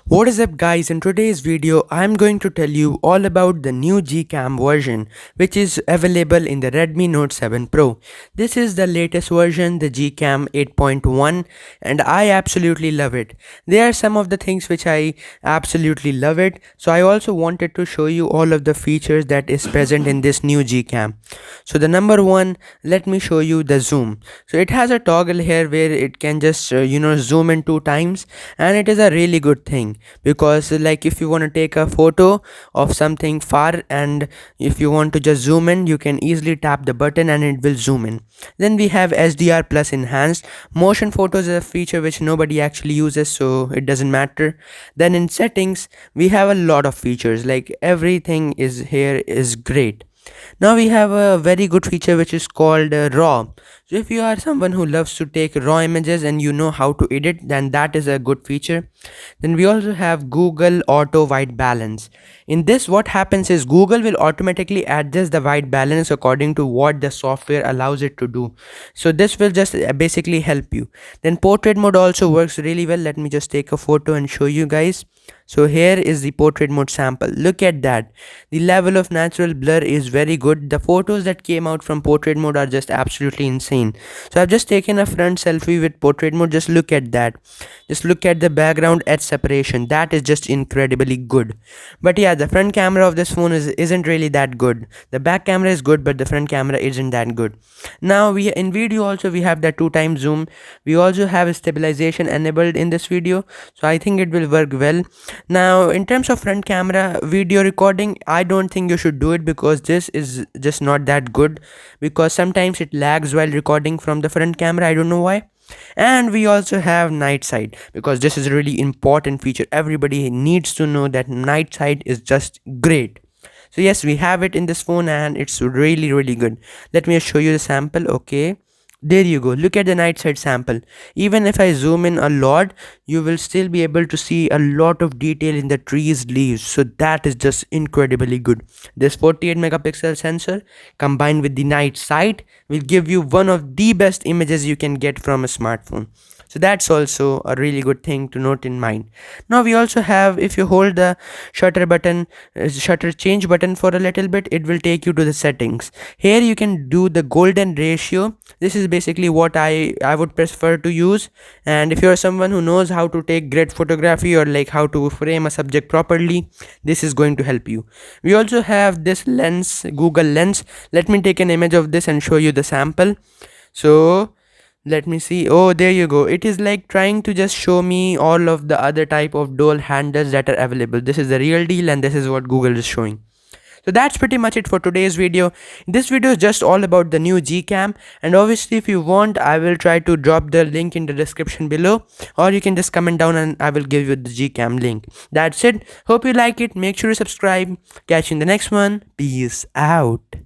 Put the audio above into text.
What is up guys, in today's video I'm going to tell you all about the new Gcam version which is available in the Redmi Note 7 Pro. This is the latest version, the Gcam 8.1, and I absolutely love it. There are some of the things which I absolutely love it, so I also wanted to show you all of the features that is present in this new Gcam. So the number one, let me show you the zoom. So it has a toggle here where it can just zoom in 2 times, and it is a really good thing because like if you want to take a photo of something far and if you want to just zoom in, you can easily tap the button and it will zoom in. Then we have SDR plus enhanced motion photos, is a feature which nobody actually uses, so it doesn't matter. Then in settings we have a lot of features, like everything is here is great. Now we have a very good feature which is called raw. So if you are someone who loves to take raw images and you know how to edit, then that is a good feature. Then we also have Google auto white balance. In this, what happens is Google will automatically adjust the white balance according to what the software allows it to do. So this will just basically help you. Then portrait mode also works really well. Let me just take a photo and show you guys. So here is the portrait mode sample. Look at that. The level of natural blur is very good. The photos that came out from portrait mode are just absolutely insane. So I've just taken a front selfie with portrait mode. Just look at that. Just look at the background edge separation. That is just incredibly good. But yeah, the front camera of this phone isn't really that good. The back camera is good, but the front camera isn't that good. Now we in video also we have the 2 times zoom. We also have stabilization enabled in this video, so I think it will work well. Now in terms of front camera video recording, I don't think you should do it because this is just not that good, because sometimes it lags while recording from the front camera. I don't know why. And we also have night sight, because this is a really important feature. Everybody needs to know that night sight is just great. So yes, we have it in this phone and it's really good. Let me show you the sample. Okay, there you go. Look at the night side sample. Even if I zoom in a lot, you will still be able to see a lot of detail in the trees leaves. So that is just incredibly good. This 48 megapixel sensor combined with the night sight will give you one of the best images you can get from a smartphone. So that's also a really good thing to note in mind. Now we also have, if you hold the shutter button, shutter change button for a little bit, it will take you to the settings. Here you can do the golden ratio. This is basically what I would prefer to use. And if you're someone who knows how to take great photography or like how to frame a subject properly, this is going to help you. We also have this lens, Google Lens. Let me take an image of this and show you the sample. So let me see. Oh, there you go. It is like trying to just show me all of the other type of dual handles that are available. This is the real deal and this is what Google is showing. So that's pretty much it for today's video. This video is just all about the new Gcam, and obviously if you want, I will try to drop the link in the description below, or you can just comment down and I will give you the Gcam link. That's it. Hope you like it. Make sure to subscribe. Catch you in the next one. Peace out.